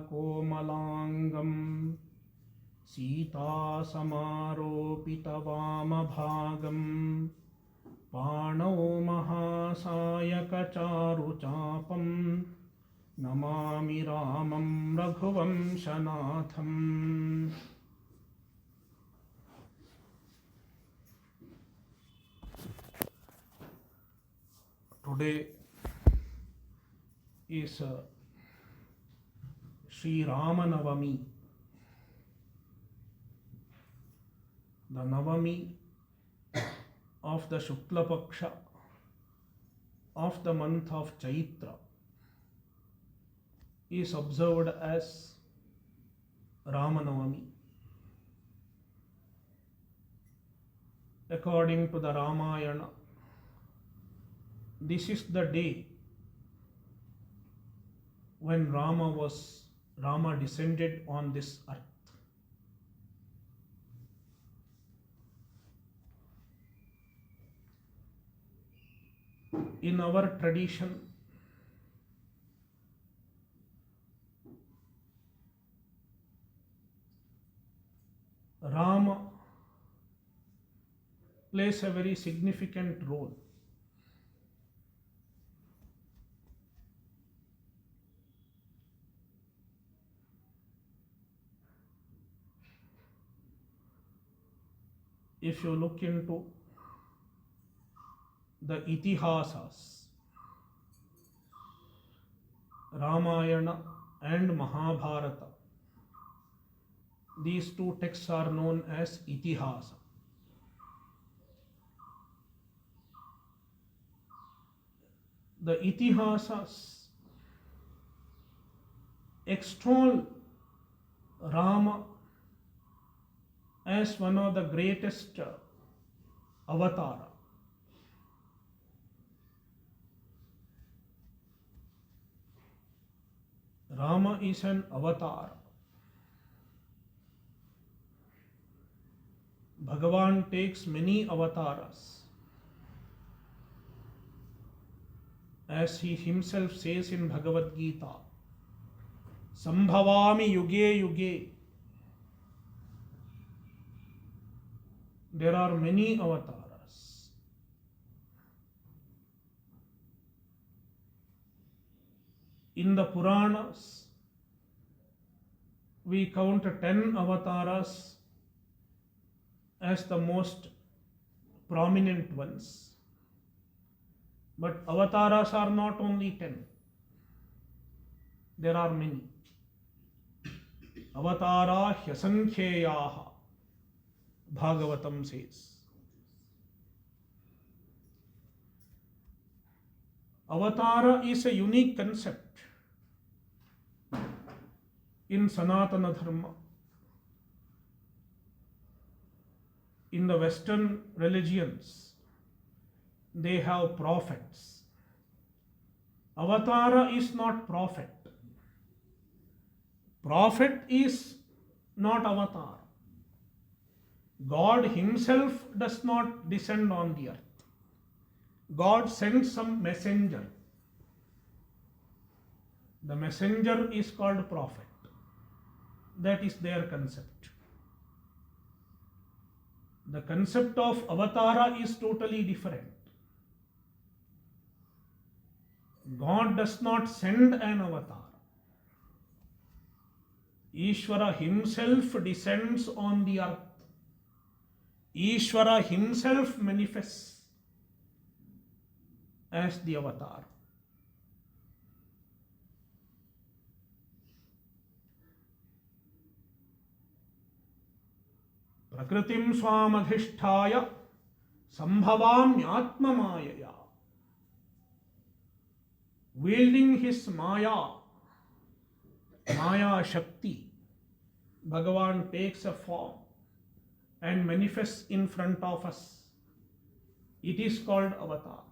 कोमलाङ्गं सीतासमारोपितवामभागं पाणौ महासायकचारुचापं नमामि रामं रघुवंशनाथम्. Today is Sri Ramanavami, the Navami of the Shukla Paksha of the month of Chaitra is observed as Ramanavami. According to the Ramayana, this is the day when Rama descended on this earth. In our tradition, Rama plays a very significant role. If you look into the Itihasas, Ramayana and Mahabharata, these two texts are known as Itihasa. The Itihasas extol Rama as one of the greatest avatara. Rama is an avatar. Bhagavan takes many avatars. As he himself says in Bhagavad Gita, Sambhavami yuge yuge. There are many avatars. In the Puranas, we count 10 avatars as the most prominent ones. But avatars are not only 10. There are many. Avatara hyasankhyayaha, Bhagavatam says. Avatara is a unique concept in Sanatana Dharma. In the Western religions, they have prophets. Avatara is not prophet. Prophet is not avatar. God himself does not descend on the earth. God sends some messenger. The messenger is called prophet. That is their concept. The concept of avatara is totally different. God does not send an avatar. Ishvara himself descends on the earth. Ishvara himself manifests as the avatar. Prakritim swamadhisthaya sambhavamyatmamayaya. Wielding his Maya Shakti, Bhagavan takes a form and manifests in front of us. It is called avatar.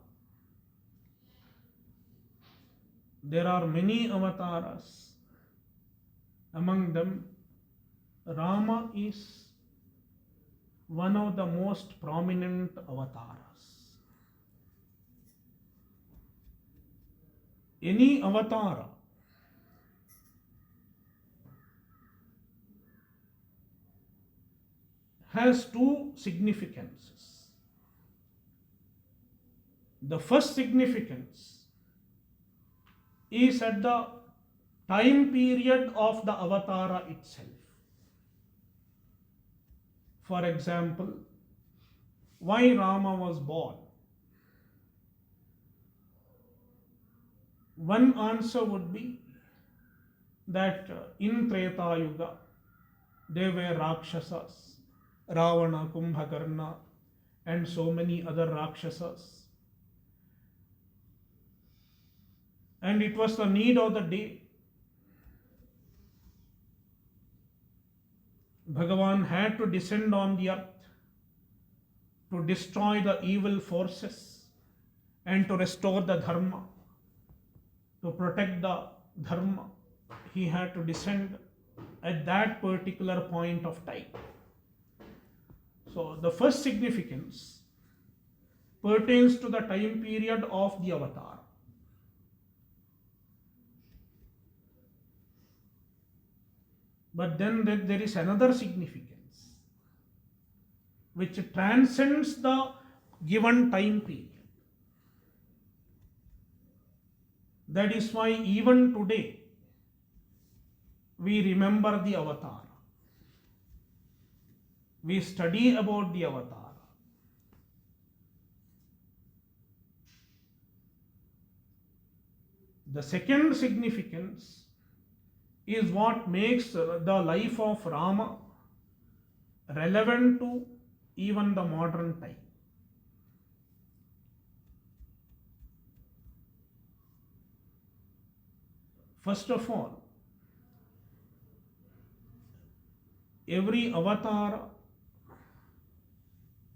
There are many avatars. Among them, Rama is one of the most prominent avatars. Any avatara has two significances. The first significance is at the time period of the avatara itself. For example, why Rama was born? One answer would be that in Treta Yuga there were Rakshasas, Ravana, Kumbhakarna, and so many other Rakshasas. And it was the need of the day. Bhagavan had to descend on the earth to destroy the evil forces and to restore the dharma, to protect the dharma. He had to descend at that particular point of time. So the first significance pertains to the time period of the avatar. But then there is another significance which transcends the given time period. That is why even today we remember the avatar. We study about the avatar. The second significance is what makes the life of Rama relevant to even the modern time. First of all, every avatar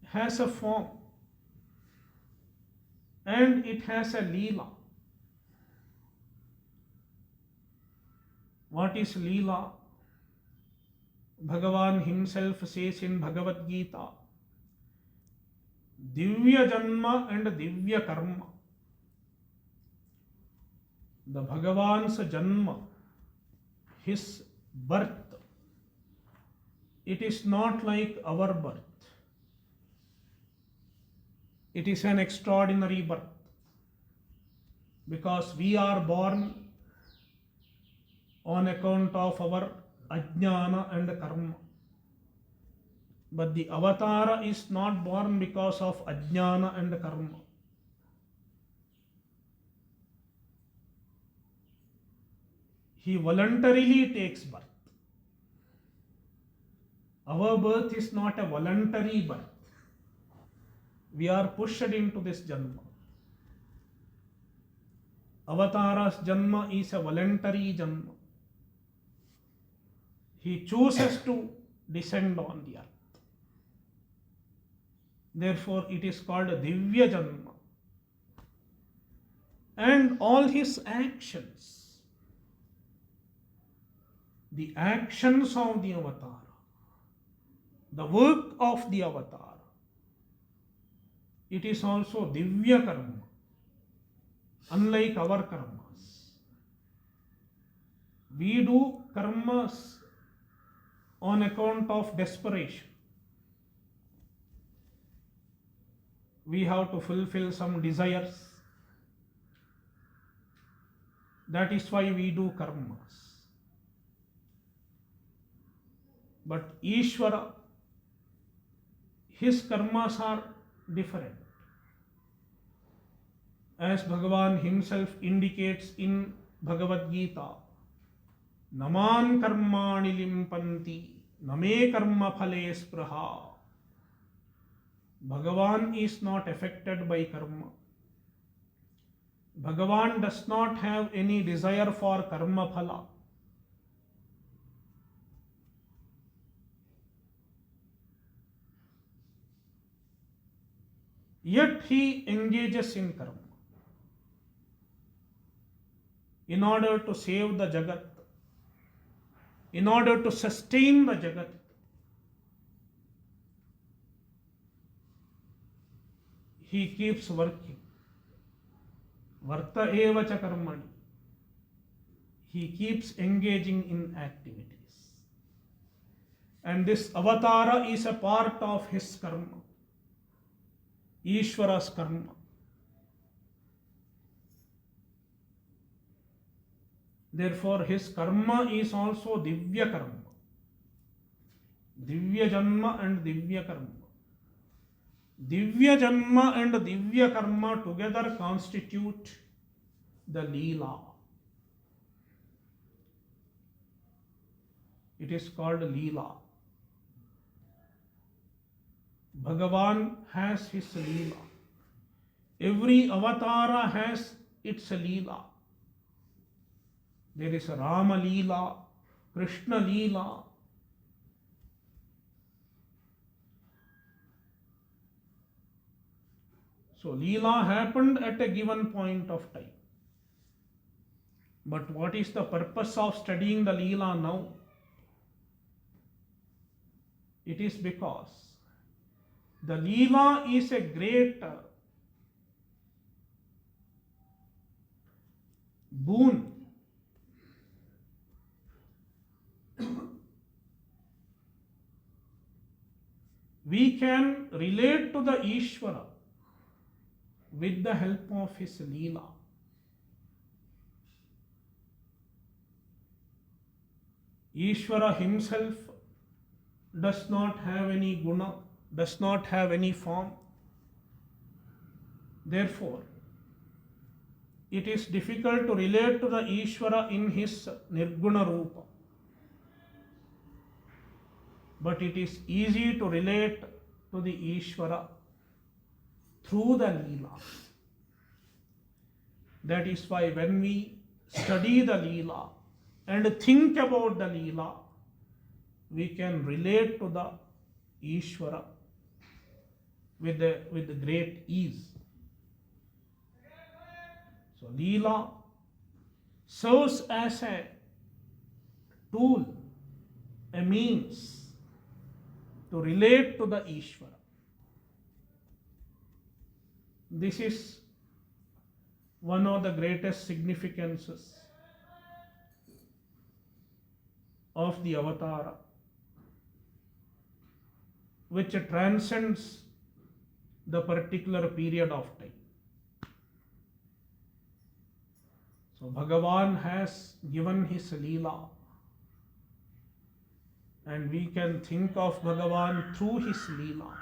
has a form and it has a leela. What is leela? Bhagavan himself says in Bhagavad Gita, Divya Janma and Divya Karma. The Bhagavan's Janma, his birth, it is not like our birth. It is an extraordinary birth because we are born on account of our ajnana and karma. But the avatara is not born because of ajnana and karma. He voluntarily takes birth. Our birth is not a voluntary birth. We are pushed into this janma. Avatara's janma is a voluntary janma. He chooses to descend on the earth. Therefore, it is called a Divya Janma. And all his actions, the actions of the avatar, the work of the avatar, it is also Divya Karma, unlike our karmas. We do karmas on account of desperation. We have to fulfill some desires. That is why we do karmas. But Ishvara, his karmas are different. As Bhagavan himself indicates in Bhagavad Gita, Naman karmani limpanti, name karma phale spraha. Bhagavan is not affected by karma. Bhagavan does not have any desire for karma phala. Yet he engages in karma in order to save the Jagat, in order to sustain the Jagat. He keeps working. Varta eva cha karmani. He keeps engaging in activities. And this avatara is a part of his karma, Ishvara's karma. Therefore, his karma is also Divya karma. Divya Janma and Divya Karma. Divya Janma and Divya Karma together constitute the Leela. It is called Leela. Bhagavan has his Leela. Every avatara has its Leela. There is a Rama Leela, Krishna Leela. So Leela happened at a given point of time. But what is the purpose of studying the Leela now? It is because the Leela is a great boon. We can relate to the Ishvara with the help of his Leela. Ishvara himself does not have any guna, does not have any form. Therefore, it is difficult to relate to the Ishvara in his Nirguna Rupa. But it is easy to relate to the Ishvara through the Leela. That is why when we study the Leela and think about the Leela, we can relate to the Ishvara with great ease. So Leela serves as a tool, a means to relate to the Ishvara. This is one of the greatest significances of the Avatara, which transcends the particular period of time. So Bhagavan has given his Leela, and we can think of Bhagavan through his Leela.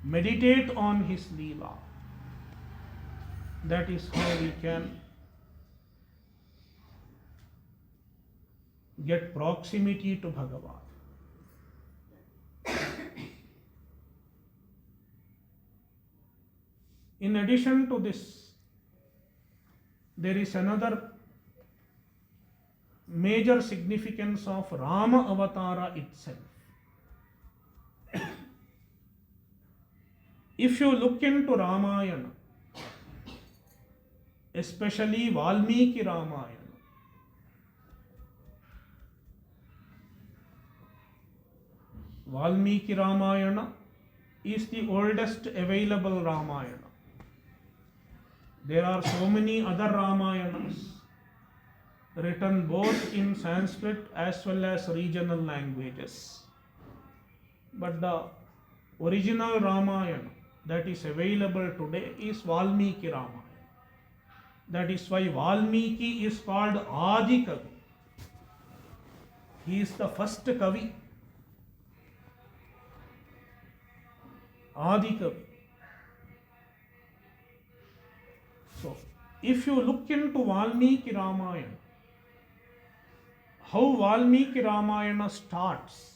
Meditate on his Leela. That is how we can get proximity to Bhagavan. In addition to this, there is another major significance of Rama Avatara itself. If you look into Ramayana, especially Valmiki Ramayana, Valmiki Ramayana is the oldest available Ramayana. There are so many other Ramayanas written both in Sanskrit as well as regional languages. But the original Ramayana that is available today is Valmiki Ramayana. That is why Valmiki is called Adi Kavi. He is the first Kavi. Adi Kavi. So, if you look into Valmiki Ramayana, how Valmiki Ramayana starts,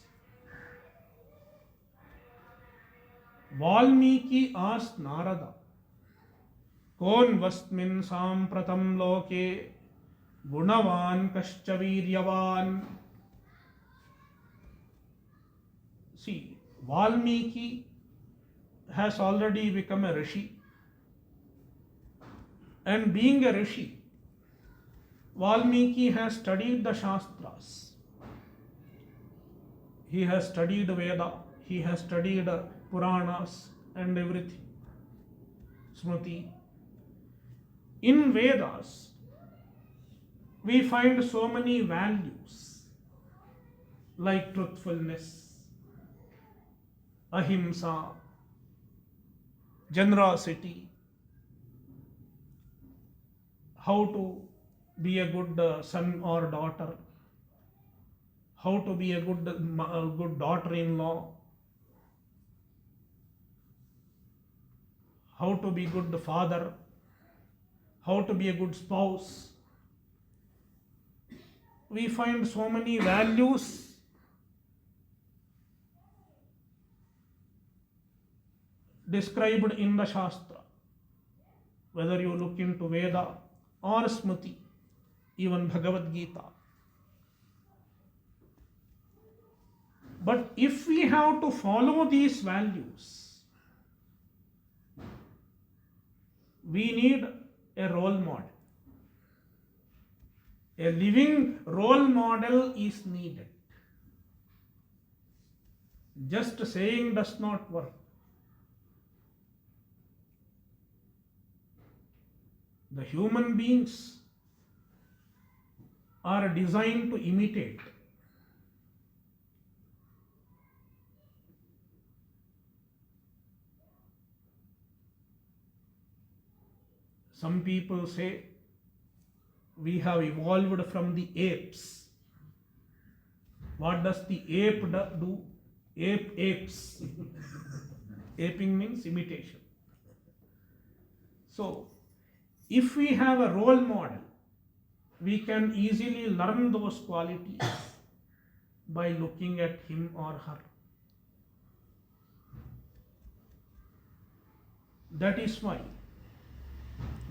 Valmiki asked Narada, Kon vasmin sampratam loke gunavan kascha viryavan. See, Valmiki has already become a Rishi. And being a Rishi, Valmiki has studied the Shastras. He has studied Veda, he has studied Puranas and everything. Smriti. In Vedas, we find so many values like truthfulness, ahimsa, generosity, how to be a good son or daughter, how to be a good daughter-in-law, how to be a good father, how to be a good spouse. We find so many values described in the Shastra, whether you look into Veda or Smriti, even Bhagavad Gita. But if we have to follow these values, we need a role model. A living role model is needed. Just saying does not work. The human beings are designed to imitate. Some people say we have evolved from the apes. What does the ape do? Ape apes. Aping means imitation. So, if we have a role model, we can easily learn those qualities by looking at him or her. That is why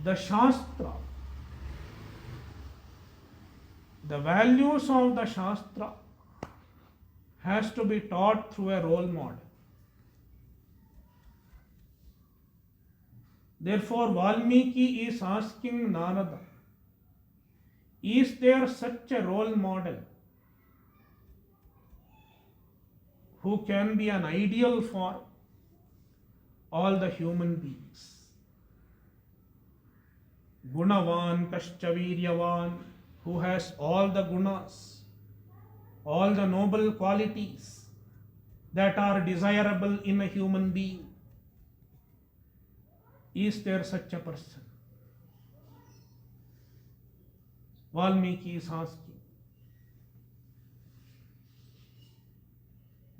the Shastra, the values of the Shastra has to be taught through a role model. Therefore, Valmiki is asking Narada, is there such a role model who can be an ideal for all the human beings? Gunavan Kascha Viryavan, who has all the gunas, all the noble qualities that are desirable in a human being. Is there such a person? Valmiki is asking.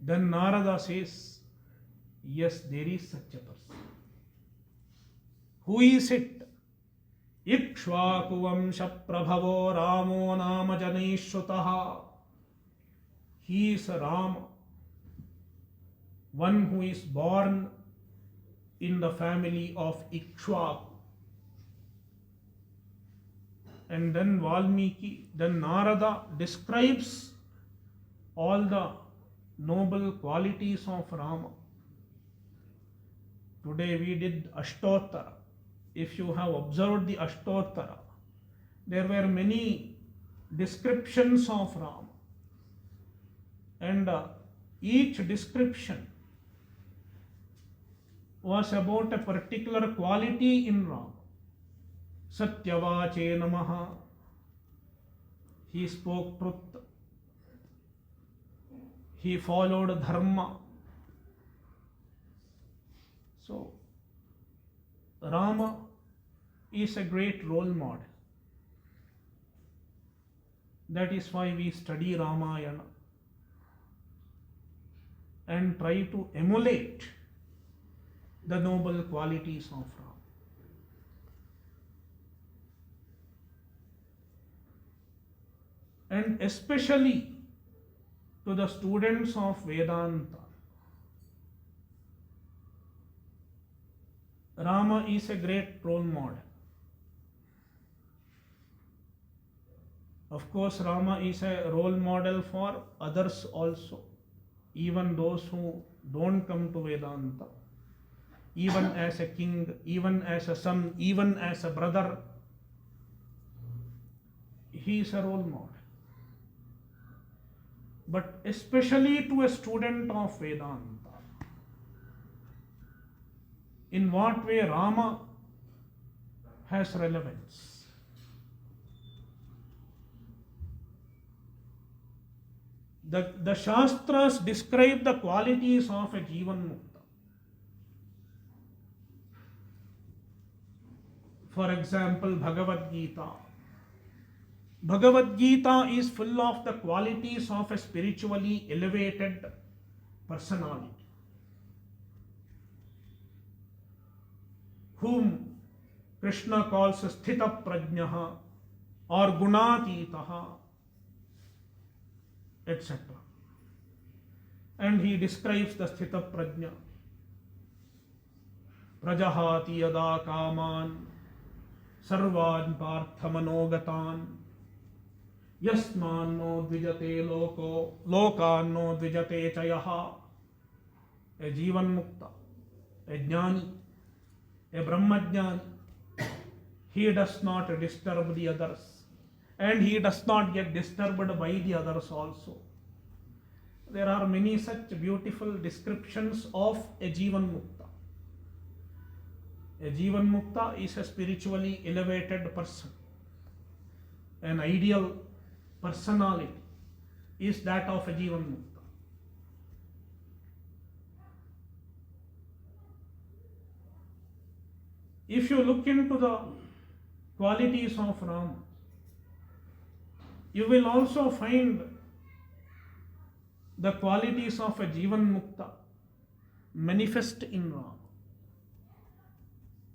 Then Narada says, yes, there is such a person. Who is it? Ikshvaku Prabhavo Ramo Nama Janeshwataha. He is a Rama, one who is born in the family of Ikshvaku. And then Narada describes all the noble qualities of Rama. Today we did Ashtottara. If you have observed the Ashtottara, there were many descriptions of Rama. And each description was about a particular quality in Rama. Satyavache Namaha. He spoke truth. He followed dharma. So, Rama is a great role model. That is why we study Ramayana and try to emulate the noble qualities of Rama. And especially to the students of Vedanta, Rama is a great role model. Of course, Rama is a role model for others also, even those who don't come to Vedanta, even as a king, even as a son, even as a brother. He is a role model. But especially to a student of Vedanta. In what way Rama has relevance? The Shastras describe the qualities of a Jivan Mukta. For example, Bhagavad Gita. Bhagavad Gita is full of the qualities of a spiritually elevated personality, whom Krishna calls Sthita Prajnaha or Gunatitaha, etc. And he describes the Sthita Prajna. Prajahati yada kaman sarvan parthamanogatan yasmanno dvijate loko lokanno dvijate chayaha. A Jivan Mukta, a Jnani, a Brahmajnani, he does not disturb the others, and he does not get disturbed by the others also. There are many such beautiful descriptions of a Jivan Mukta. A Jivan Mukta is a spiritually elevated person. An ideal personality is that of a Jivan Mukta. If you look into the qualities of Rama, you will also find the qualities of a Jivan Mukta manifest in Rama.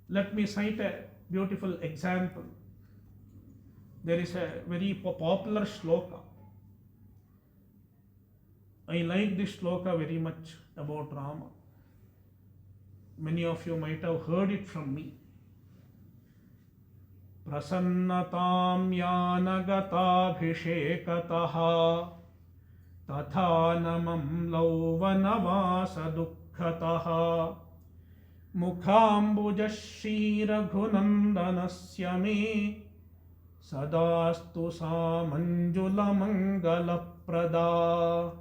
Let me cite a beautiful example. There is a very popular shloka. I like this shloka very much about Rama. Many of you might have heard it from me. Prasannatam yanagatabhishekataha tatha namam lauvanavasa dukkhataha mukhambujashi raghunandanasya me sadastu sa manjula mangala prada.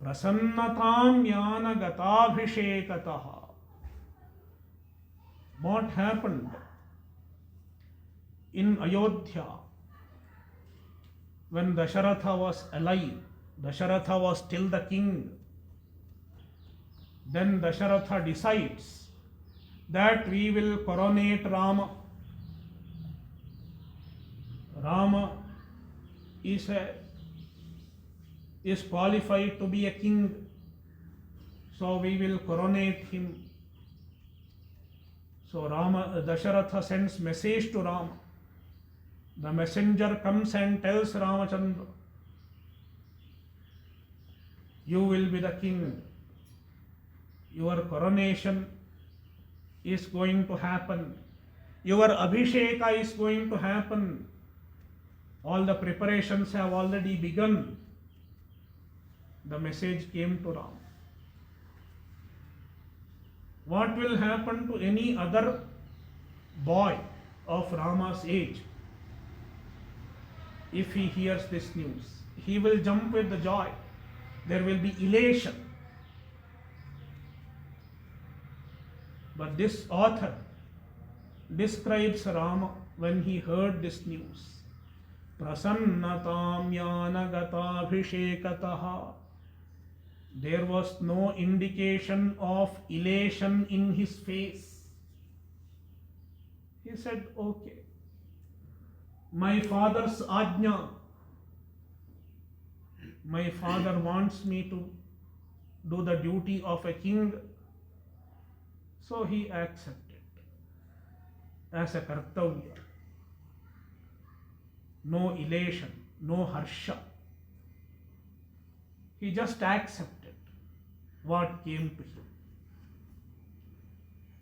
Prasannatam yanagatabhishekataha. What happened in Ayodhya when Dasharatha was alive? Dasharatha was still the king. Then Dasharatha decides that we will coronate Rama. Rama is qualified to be a king, so we will coronate him. So Dasharatha sends message to Rama. The messenger comes and tells Ramachandra, you will be the king. Your coronation is going to happen. Your Abhisheka is going to happen. All the preparations have already begun. The message came to Rama. What will happen to any other boy of Rama's age if he hears this news? He will jump with the joy. There will be elation. But this author describes Rama when he heard this news. Prasannatam yanagatabhishekataha. There was no indication of elation in his face. He said, okay, my father's ajna, my father wants me to do the duty of a king, so he accepted as a kartavya. No elation, no harsha. He just accepted what came to him.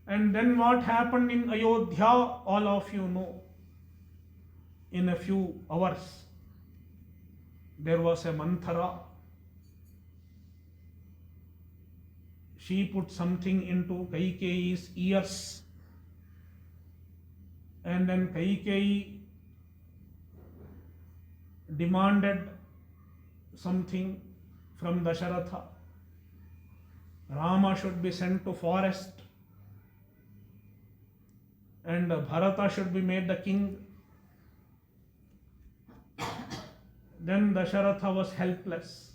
And then what happened in Ayodhya, all of you know. In a few hours, there was a Manthara. She put something into Kaikeyi's ears, and then Kaikeyi demanded something from Dasharatha. Rama should be sent to forest and Bharata should be made the king. Then Dasharatha was helpless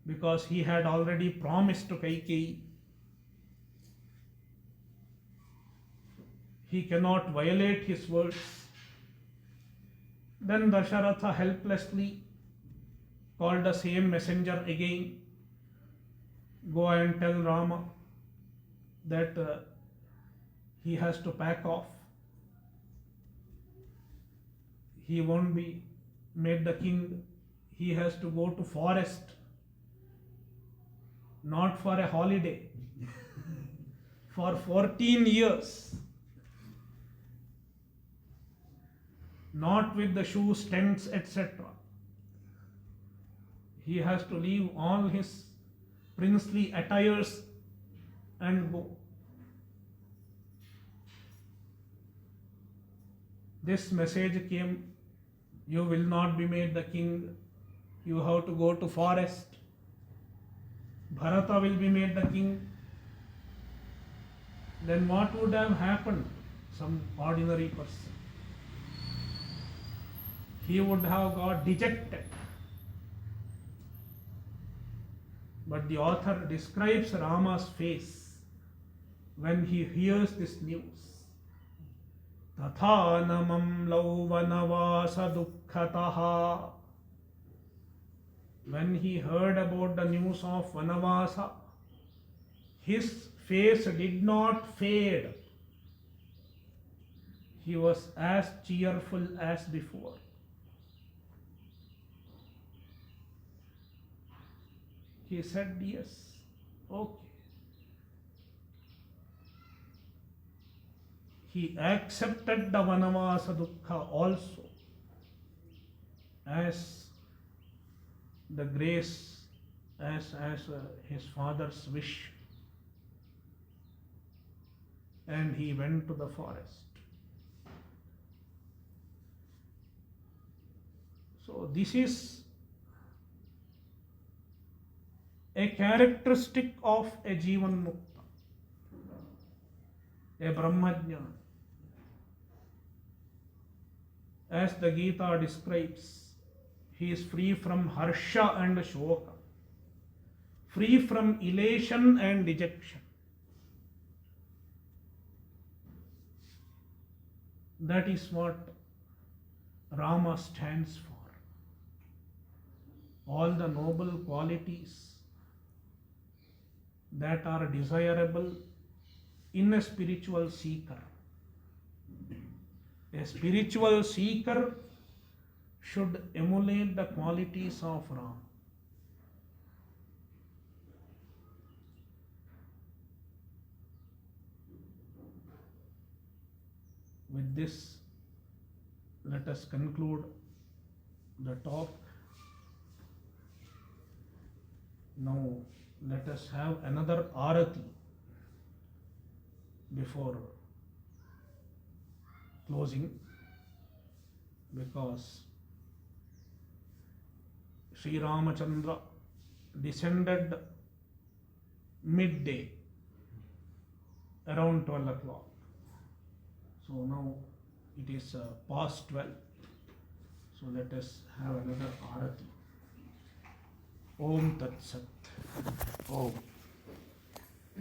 because he had already promised to Kaikeyi. He cannot violate his words. Then Dasharatha helplessly called the same messenger again. Go and tell Rama that he has to pack off. He won't be made the king. He has to go to forest, not for a holiday, for 14 years, not with the shoes, tents, etc. He has to leave all his princely attires and go. This message came, you will not be made the king, you have to go to forest. Bharata will be made the king. Then what would have happened? Some ordinary person. He would have got dejected. But the author describes Rama's face when he hears this news. Tatha namam lau vanavasa dukkhataha. When he heard about the news of Vanavasa, his face did not fade. He was as cheerful as before. He said, yes, okay. He accepted the Vanavasa Dukkha also as the grace, as his father's wish. And he went to the forest. So this is a characteristic of a Jivan Mukta, a Brahmajna. As the Gita describes, he is free from harsha and shoka, free from elation and dejection. That is what Rama stands for. All the noble qualities that are desirable in a spiritual seeker. A spiritual seeker should emulate the qualities of Ram. With this, let us conclude the talk. Now, let us have another arati before closing, because Sri Ramachandra descended midday, around 12 o'clock. So now it is past 12. So let us have another arati. Om Tat Sat. Om.